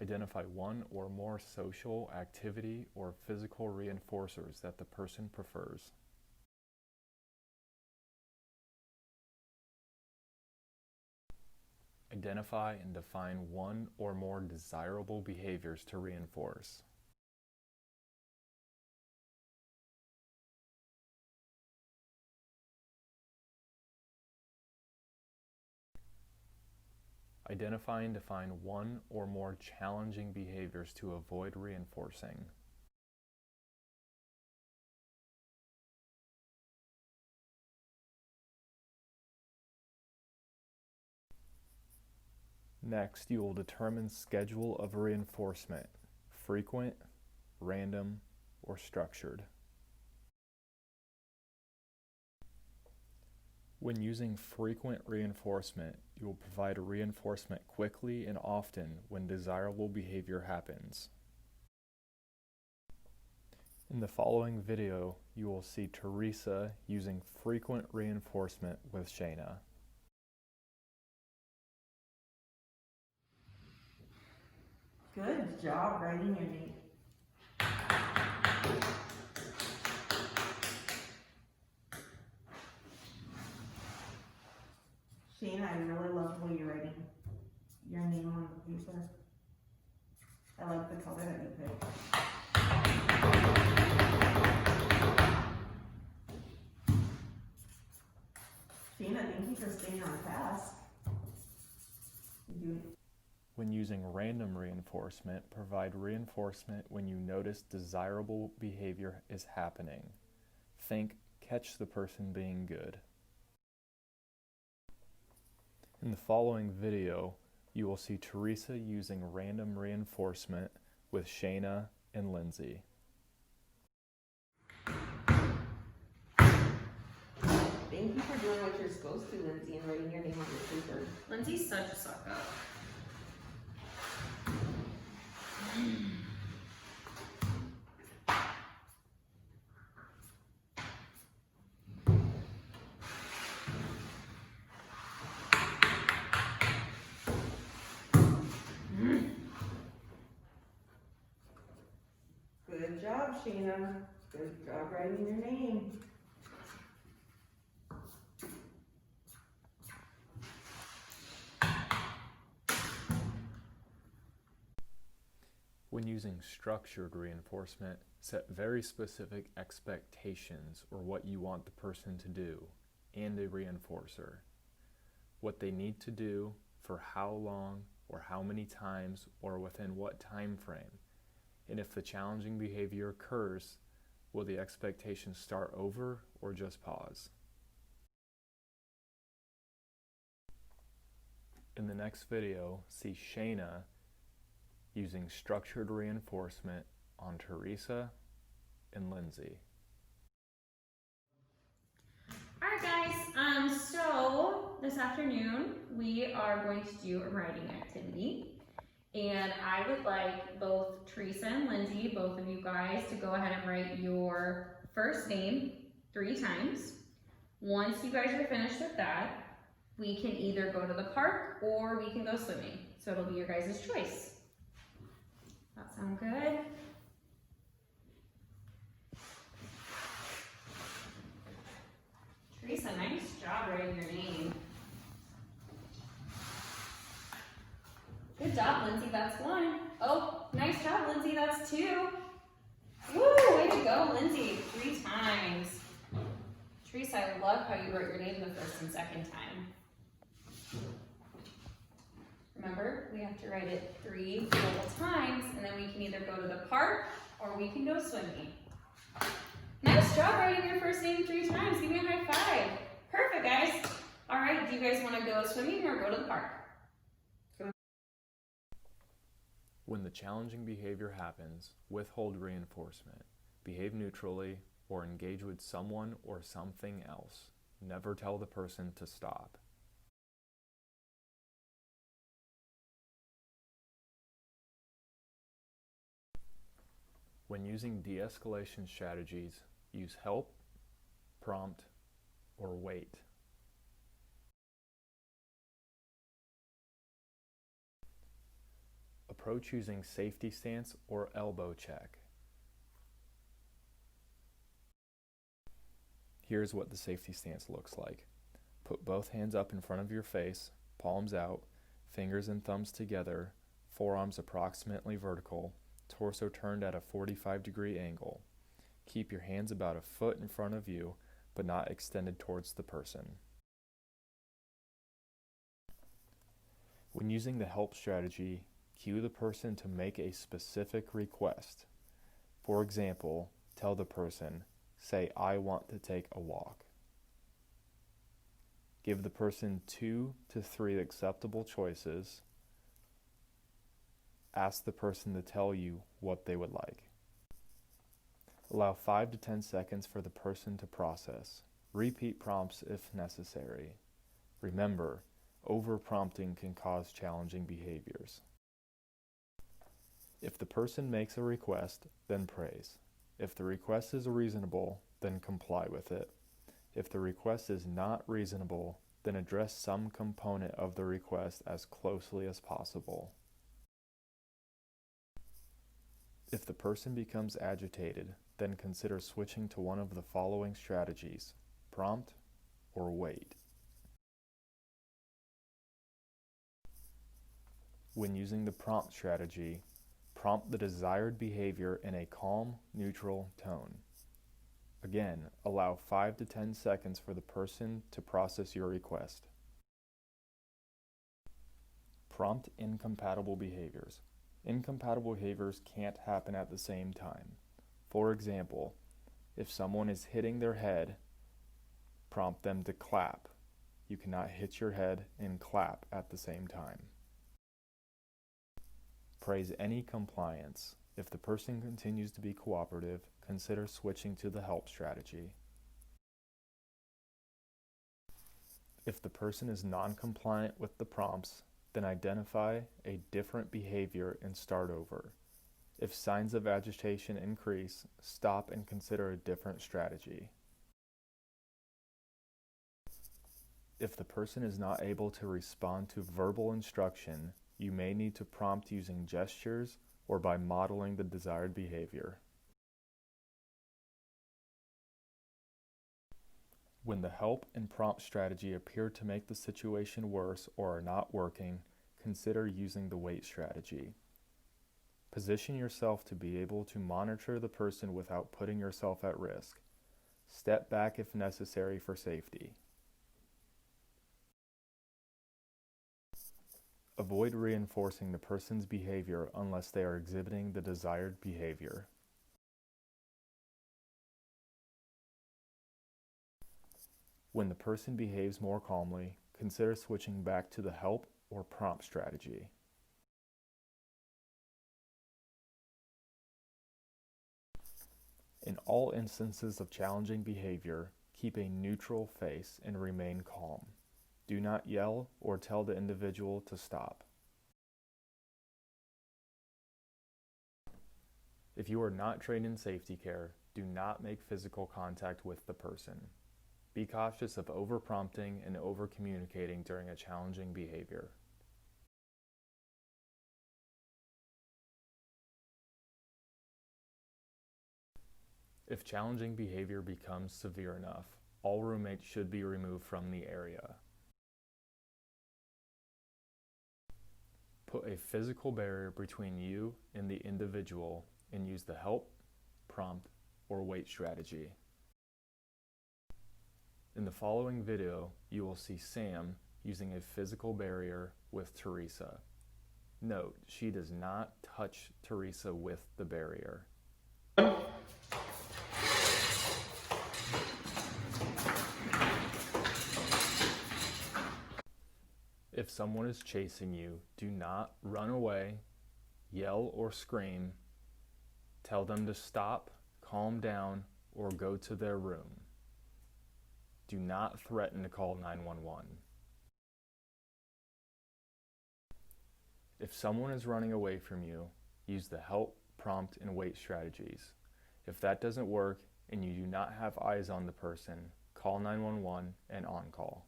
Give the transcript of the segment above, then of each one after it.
Identify one or more social, activity, or physical reinforcers that the person prefers. Identify and define one or more desirable behaviors to reinforce. Identify and define one or more challenging behaviors to avoid reinforcing. Next, you will determine schedule of reinforcement, frequent, random, or structured. When using frequent reinforcement, you will provide reinforcement quickly and often when desirable behavior happens. In the following video, you will see Teresa using frequent reinforcement with Shayna. Good job writing your name. Shayna, I really love the way you're writing your name on the paper. I like the color that you picked. Shayna, thank you for staying on task. When using random reinforcement, provide reinforcement when you notice desirable behavior is happening. Think, catch the person being good. In the following video, you will see Teresa using random reinforcement with Shayna and Lindsay. Thank you for doing what you're supposed to, Lindsay, and writing your name on the paper. Lindsay's such a suck up. Good job, Shayna. Good job writing your name. When using structured reinforcement, set very specific expectations or what you want the person to do and a reinforcer. What they need to do, for how long or how many times or within what time frame. And if the challenging behavior occurs, will the expectation start over or just pause? In the next video, see Shayna using structured reinforcement on Teresa and Lindsay. Alright guys, so this afternoon we are going to do a writing activity. And I would like both Teresa and Lindsay, both of you guys, to go ahead and write your first name 3 times. Once you guys are finished with that, we can either go to the park or we can go swimming. So it'll be your guys' choice. That sound good? Teresa, nice job writing your name. Good job, Lindsay, that's 1. Oh, nice job, Lindsay, that's 2. Woo, way to go, Lindsay, 3 times. Teresa, I love how you wrote your name the first and second time. Remember, we have to write it 3 total times, and then we can either go to the park or we can go swimming. Nice job writing your first name 3 times. Give me a high five. Perfect, guys. All right, do you guys want to go swimming or go to the park? When the challenging behavior happens, withhold reinforcement. Behave neutrally or engage with someone or something else. Never tell the person to stop. When using de-escalation strategies, use help, prompt, or wait. A approach using safety stance or elbow check. Here's what the safety stance looks like. Put both hands up in front of your face, palms out, fingers and thumbs together, forearms approximately vertical, torso turned at a 45-degree angle. Keep your hands about a foot in front of you, but not extended towards the person. When using the help strategy, cue the person to make a specific request. For example, tell the person, say, "I want to take a walk." Give the person 2 to 3 acceptable choices. Ask the person to tell you what they would like. Allow 5 to 10 seconds for the person to process. Repeat prompts if necessary. Remember, over-prompting can cause challenging behaviors. If the person makes a request, then praise. If the request is reasonable, then comply with it. If the request is not reasonable, then address some component of the request as closely as possible. If the person becomes agitated, then consider switching to one of the following strategies: prompt or wait. When using the prompt strategy, prompt the desired behavior in a calm, neutral tone. Again, allow 5 to 10 seconds for the person to process your request. Prompt incompatible behaviors. Incompatible behaviors can't happen at the same time. For example, if someone is hitting their head, prompt them to clap. You cannot hit your head and clap at the same time. Praise any compliance. If the person continues to be cooperative, consider switching to the help strategy. If the person is non-compliant with the prompts, then identify a different behavior and start over. If signs of agitation increase, stop and consider a different strategy. If the person is not able to respond to verbal instruction, you may need to prompt using gestures or by modeling the desired behavior. When the help and prompt strategy appear to make the situation worse or are not working, consider using the wait strategy. Position yourself to be able to monitor the person without putting yourself at risk. Step back if necessary for safety. Avoid reinforcing the person's behavior unless they are exhibiting the desired behavior. When the person behaves more calmly, consider switching back to the help or prompt strategy. In all instances of challenging behavior, keep a neutral face and remain calm. Do not yell or tell the individual to stop. If you are not trained in safety care, do not make physical contact with the person. Be cautious of over-prompting and over-communicating during a challenging behavior. If challenging behavior becomes severe enough, all roommates should be removed from the area. Put a physical barrier between you and the individual and use the help, prompt, or wait strategy. In the following video, you will see Sam using a physical barrier with Teresa. Note, she does not touch Teresa with the barrier. If someone is chasing you, do not run away, yell or scream. Tell them to stop, calm down, or go to their room. Do not threaten to call 911. If someone is running away from you, use the help, prompt, and wait strategies. If that doesn't work and you do not have eyes on the person, call 911 and on-call.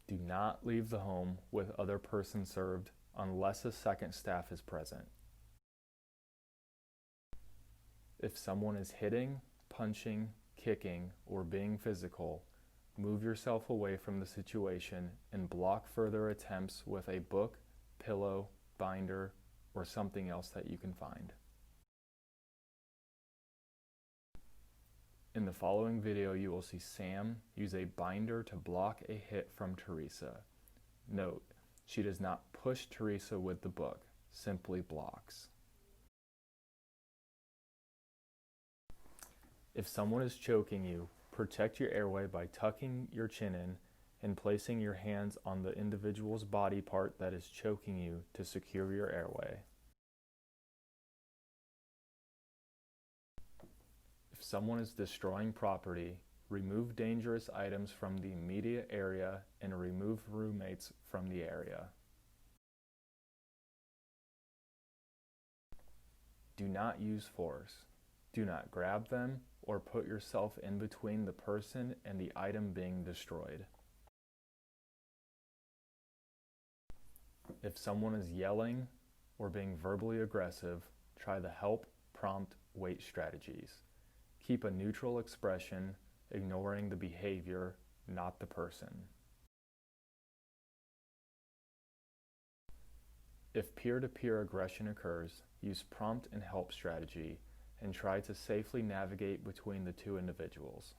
Do not leave the home with other person served unless a second staff is present. If someone is hitting, punching, kicking, or being physical, move yourself away from the situation and block further attempts with a book, pillow, binder, or something else that you can find. In the following video, you will see Sam use a binder to block a hit from Teresa. Note, she does not push Teresa with the book, simply blocks. If someone is choking you, protect your airway by tucking your chin in and placing your hands on the individual's body part that is choking you to secure your airway. If someone is destroying property, remove dangerous items from the immediate area and remove roommates from the area. Do not use force. Do not grab them or put yourself in between the person and the item being destroyed. If someone is yelling or being verbally aggressive, try the help, prompt, wait strategies. Keep a neutral expression, ignoring the behavior, not the person. If peer-to-peer aggression occurs, use prompt and help strategy and try to safely navigate between the two individuals.